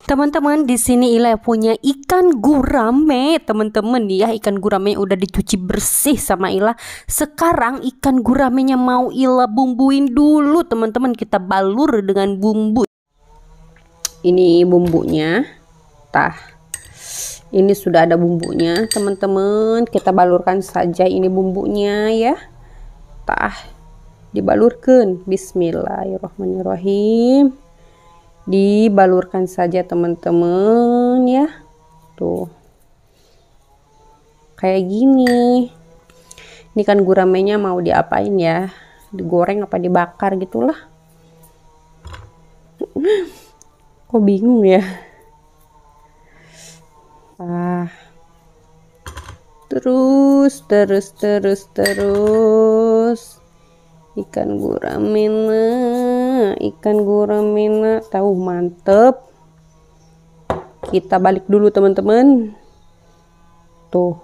Teman-teman, di sini Ila punya ikan gurame, teman-teman ya. Ikan gurame udah dicuci bersih sama Ila. Sekarang ikan guramenya mau Ila bumbuin dulu, teman-teman. Kita balur dengan bumbu. Ini bumbunya. Tah. Ini sudah ada bumbunya, teman-teman. Kita balurkan saja ini bumbunya ya. Tah. Dibalurkan. Bismillahirrahmanirrahim. Dibalurkan saja teman-teman ya, tuh kayak gini. Ini kan guramenya mau diapain ya, digoreng apa dibakar gitulah. Kok bingung ya. Terus ikan guramena tahu mantep. Kita balik dulu teman-teman. Tuh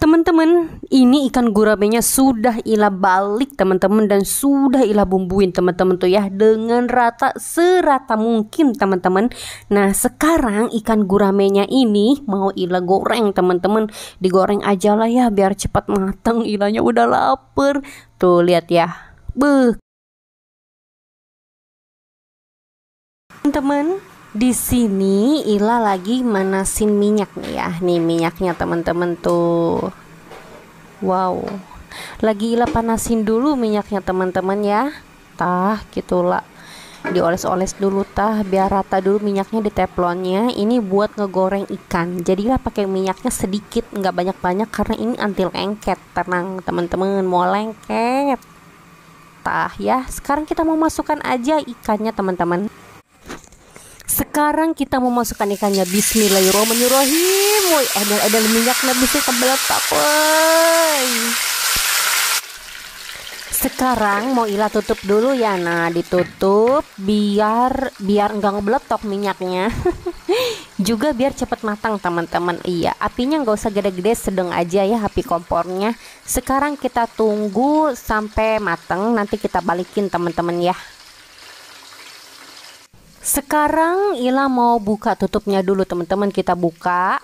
teman-teman, ini ikan guramenya sudah Ila balik teman-teman, dan sudah Ila bumbuin teman-teman tuh ya, dengan rata serata mungkin teman-teman. Nah sekarang ikan guramenya ini mau Ila goreng teman-teman. Digoreng aja lah ya biar cepat matang. Ilanya udah lapar. Tuh lihat ya. Teman-teman, di sini Ila lagi manasin minyak nih ya. Nih minyaknya teman-teman tuh. Wow. Lagi Ila panasin dulu minyaknya teman-teman ya. Tah gitulah. Dioles-oles dulu tah biar rata dulu minyaknya di teflonnya. Ini buat ngegoreng ikan. Jadi Ila pakai minyaknya sedikit, nggak banyak-banyak karena ini anti lengket. Tenang teman-teman, mau lengket. Tah ya. Sekarang kita mau masukkan aja ikannya teman-teman. Sekarang kita mau masukkan ikannya. Bismillahirrahmanirrahim. Woi, ada minyaknya bisa kebeletak. Woi. Sekarang mau Ila tutup dulu ya. Nah, ditutup biar enggak ngebeletok minyaknya. Juga biar cepat matang teman-teman. Iya, apinya nggak usah gede-gede, sedang aja ya api kompornya. Sekarang kita tunggu sampai matang, nanti kita balikin teman-teman ya. Sekarang Ila mau buka tutupnya dulu teman-teman. Kita buka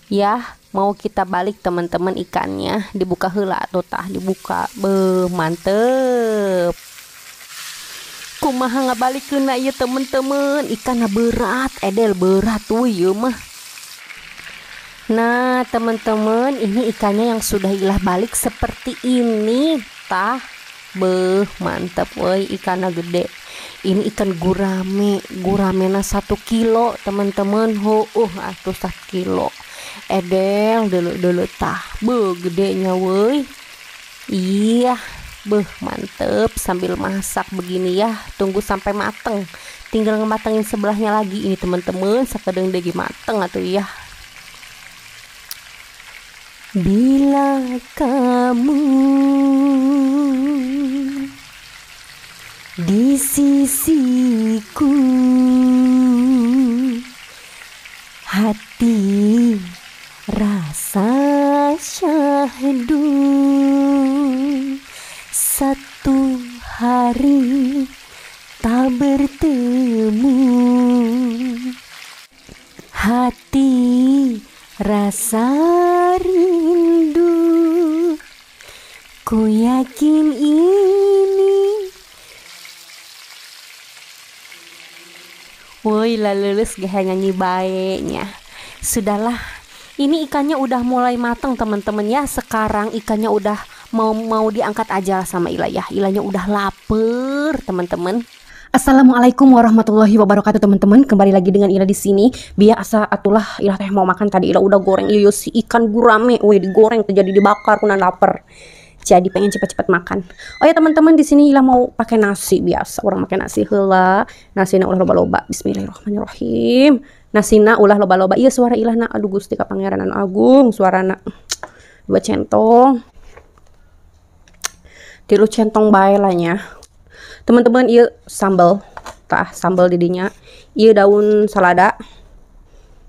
ya, mau kita balik teman-teman ikannya. Dibuka heula tuh tah, dibuka. Mantep. Kumaha ngabalikeun ieu teman-teman, ikannya berat, edel berat tuh ieu mah. Nah teman-teman, ini ikannya yang sudah Ila balik seperti ini tah. Mantap woi, ikannya gede. Ini ikan guramena 1 kilo teman-teman. Atuh 1 kilo. Edel dulu tah. Gedenya woi. Iya, mantep. Sambil masak begini ya, tunggu sampai mateng. Tinggal ngematengin sebelahnya lagi ini teman-teman, sakedeng degi mateng atuh ya. Bila kamu di sisiku, hati rasa syahdu. Satu hari tak bertemu, hati rasa rindu. Ku yakin ini. Woi lah lulus gak nyanyi baiknya. Sudahlah, ini ikannya udah mulai matang teman-teman ya. Sekarang ikannya udah mau diangkat aja sama Ila ya. Ilanya udah lapar teman-teman. Assalamualaikum warahmatullahi wabarakatuh teman-teman. Kembali lagi dengan Ila di sini. Biasa atulah Ila teh mau makan, tadi Ila udah goreng iyo si ikan gurame. Woi digoreng jadi dibakar kunan lapar. Jadi pengen cepat-cepat makan. Oh ya teman-teman, di sini Ila mau pakai nasi biasa. Orang pakai nasi heula. Nasina ulah loba-loba. Bismillahirrahmanirrahim. Nasina ulah loba-loba. Iya suara Ila na. Aduh Gusti ka Pangeran anu agung. Suarana 2 centong. 3 centong bae lah nya. Teman-teman, iya sambal. Tah sambal didinya. Iya daun salada.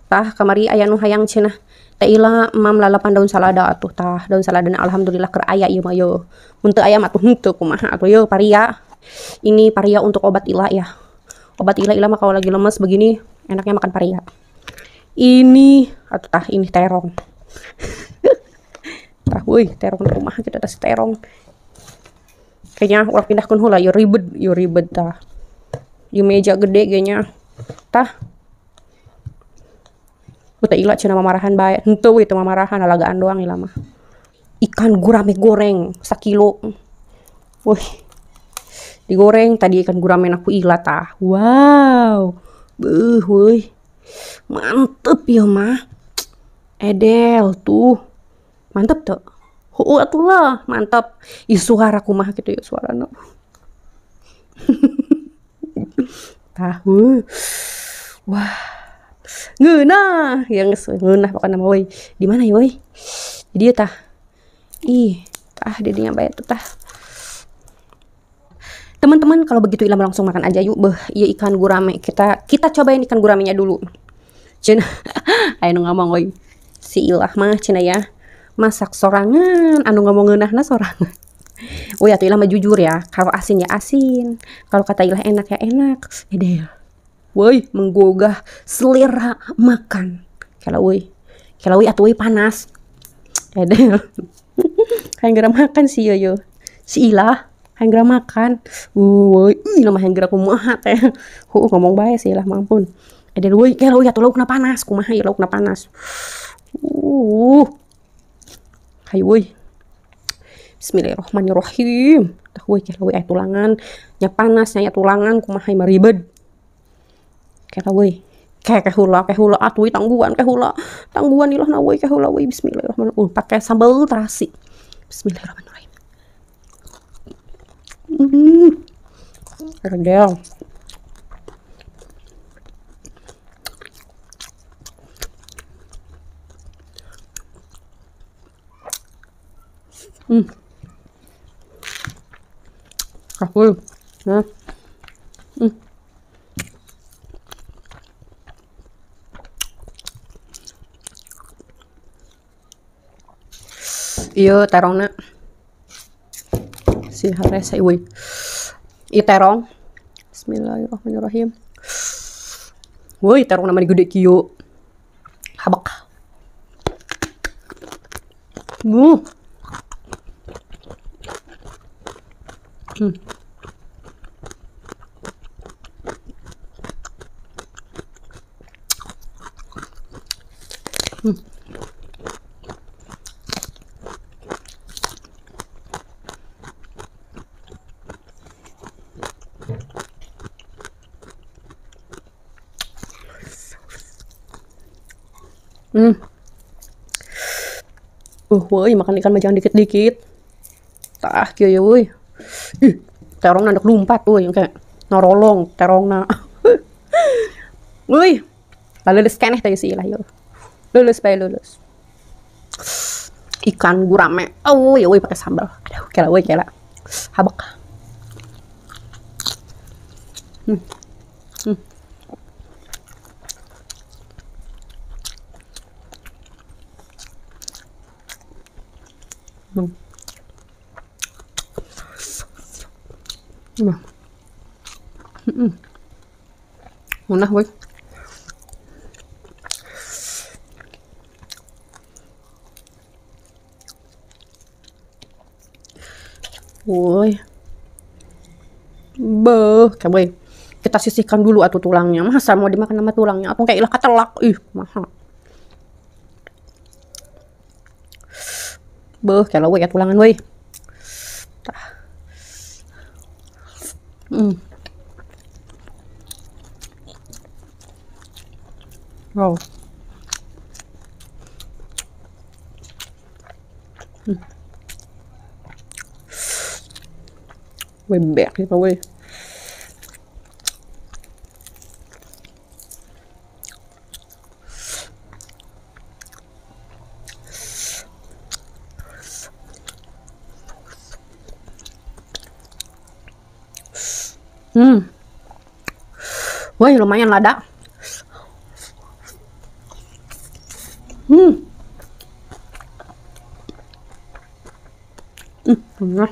Tah kamari aya nu hayang cenah. Teh Ila mam lalapan daun salada atuh tah. Daun saladana alhamdulillah keur aya ieu mah yo. Mun teu aya mah atuh henteu kumaha atuh yo paria. Ini paria untuk obat Ila ya. Obat Ila mah kalau lagi lemes begini enaknya makan paria. Ini atau tah ini terong. Tah woi terong rumah kita ada terong. Kayaknya ulah pindahkan hula yo ribet tah. Di meja gede kayaknya. Tah. Uta Ila cenah mamarahan bae. Henteu itu mamarahan alagaan doang Ila mah. Ikan gurame goreng 1 kilo. Wih. Digoreng tadi ikan gurame aku Ila tah. Wow. Beuh woi. Mantep ya mah. Edel tuh. Mantep tuh. Atulah mantap. Suara kumaha gitu ya suarana. Tahu. Wah. Ngeunah, yang ngeunah pokoknya nama woi. Di mana ya woi? Dia tah. Ih, tah didinya bae tuh tah. Teman-teman kalau begitu Ila langsung makan aja yuk. Iya ikan gurame. Kita cobain ikan guramenya dulu. Cina. Ayo ngomong woi. Si Ilah mah cina ya. Masak sorangan, anu ngomong ngeunahna sorangan. Woi atuh Ilah mah jujur ya. Kalau asin ya asin. Kalau kata Ilah enak ya enak. Edel. Woi menggugah selera makan. Kalau woi atuh woi panas. Edel. Kayak geura makan si yo. Si Ilah hayang geura makan. Woi, Ilah mah hayang geura kumaha teh. Ngomong bae si Ilah mampun. Edel woi, kalau atuh laukna panas, kumaha ieu laukna panas. Hayu woi. Bismillahirrahmanirrahim. Tah woi kalau woi aya tulangan, nya panas nya tulangan kumaha mah ribet. Kalau woi. Kayak hula atuh woi tangguhan Ilah na woi kayak hula woi bismillahirrahmanirrahim. Pakai sambal terasi. Bismillahirrahmanirrahim. Redel. Kapul. Nah. Iya terongna. Si harese woi. Ieu terong. Bismillahirrahmanirrahim. Woi terong nama gede kieu. Habak. Woi makan ikan mah jangan dikit-dikit. Tah kieu ya woi. Terong nandak lumpat woi yang kayak norolong terongna. Woi. Lulus keneh teh si Ilah yo. Lulus bae lulus. Ikan gurame. Oh ya woi pakai sambal. Aduh kela woi kela. Habak. Munah woi. Woi. Kayak woi. Kita sisihkan dulu atuh tulangnya. Masa mau dimakan sama tulangnya? Atau kayak Ilah katelak. Mahal. Kayak woi ya tulangan woi. Wow. Woi bẹt gitu woi. Woi lumayan lada. Nah.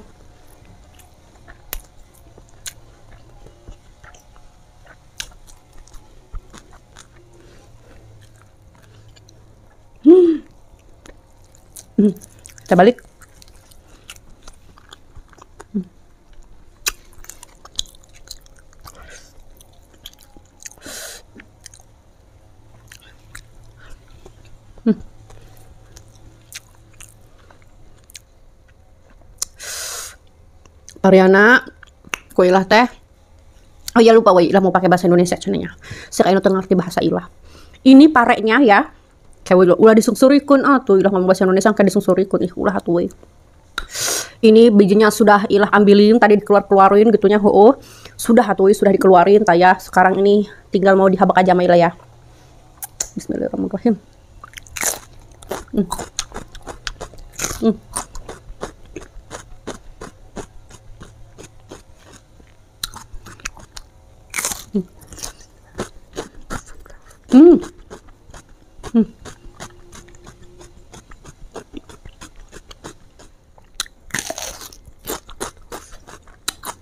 Ariana, ku Ilah teh. Oh ya lupa, Ilah mau pakai bahasa Indonesia cenanya. Saya kayak ngerti bahasa Ilah. Ini parenya ya. Kayak ulah disungsurikeun atuh, Ilah ngomong bahasa Indonesia kayak disungsurikeun ih ulah atuh we. Ini bijinya sudah Ilah ambilin tadi dikeluarin gitunya, sudah atuh sudah dikeluarin taya. Sekarang ini tinggal mau dihabak aja sama Ilah ya. Bismillahirrahmanirrahim.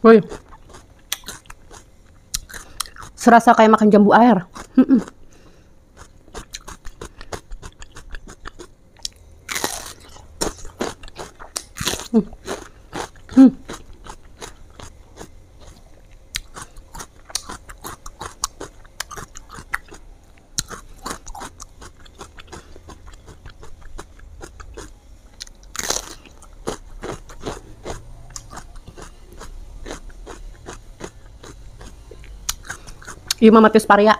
Woi, serasa kayak makan jambu air. Iya Mama Tisparia.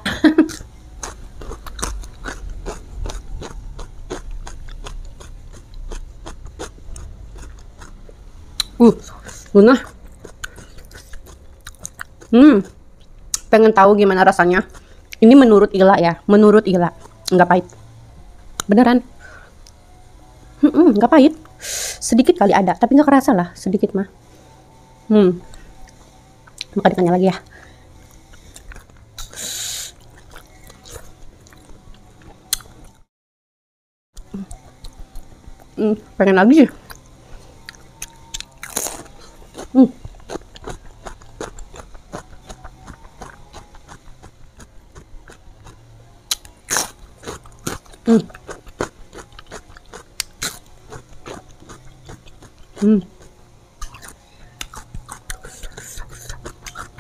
Lunah. Pengen tahu gimana rasanya? Ini menurut Ila ya, menurut Ila nggak pahit. Beneran? Nggak pahit. Sedikit kali ada, tapi nggak kerasa lah, sedikit mah. Makan ikannya lagi ya. Pengen lagi.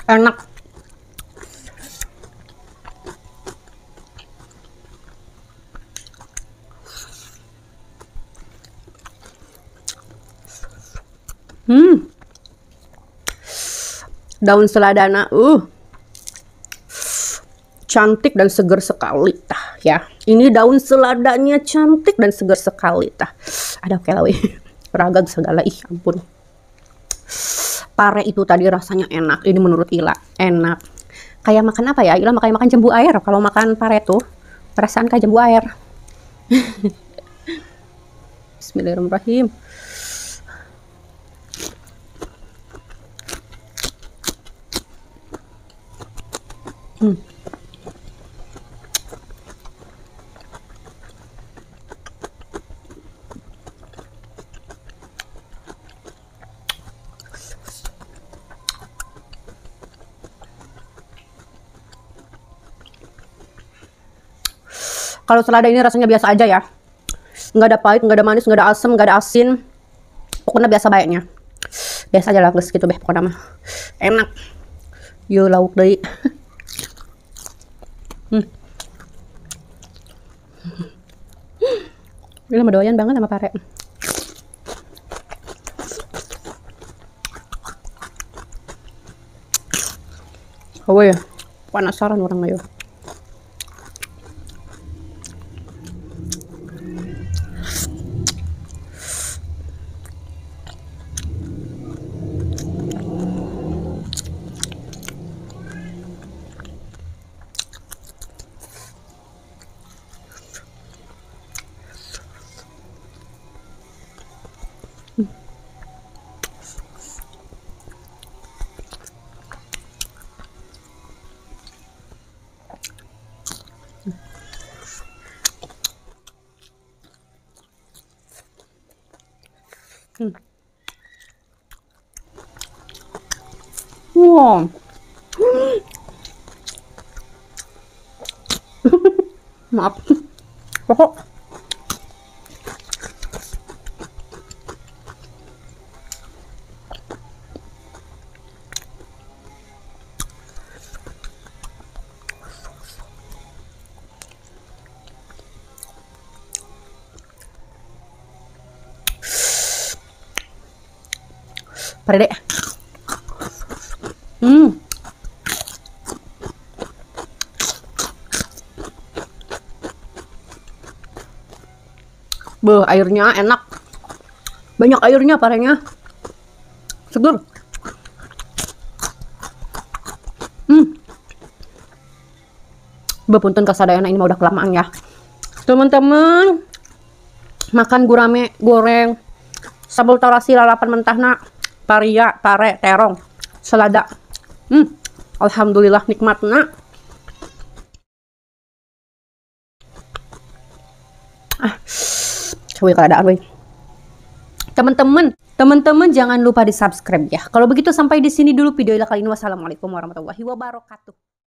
Enak. Daun seladana, cantik dan segar sekali tah ya. Ini daun seladanya cantik dan segar sekali tah. Ada oke lawe. Peragam segala, ih ampun. Pare itu tadi rasanya enak. Ini menurut Ila enak. Kayak makan apa ya? Ila makan jambu air. Kalau makan pare tuh perasaan kayak jambu air. Bismillahirrahmanirrahim. Kalau selada ini rasanya biasa aja ya. Nggak ada pahit, nggak ada manis, nggak ada asam, nggak ada asin. Pokoknya biasa baiknya. Biasa aja lah, guys gitu beh pokoknya mah. Enak. Yo lauk deui. Ini mah doyan banget sama pare. Oh ya, penasaran orang ayo. Wow. Maaf. Pokok. Pare dek. Hmm. Beuh, airnya enak. Banyak airnya parenya. Seger. Bepunten kasadayana ini mah udah kelamaan ya. Teman-teman, makan gurame goreng sabul tarasi lalapan mentahna paria, pare, terong, selada. Alhamdulillah nikmatna. Cuy keadaan weh. Teman-teman jangan lupa di subscribe ya. Kalau begitu sampai di sini dulu video kali ini. Wassalamualaikum warahmatullahi wabarakatuh.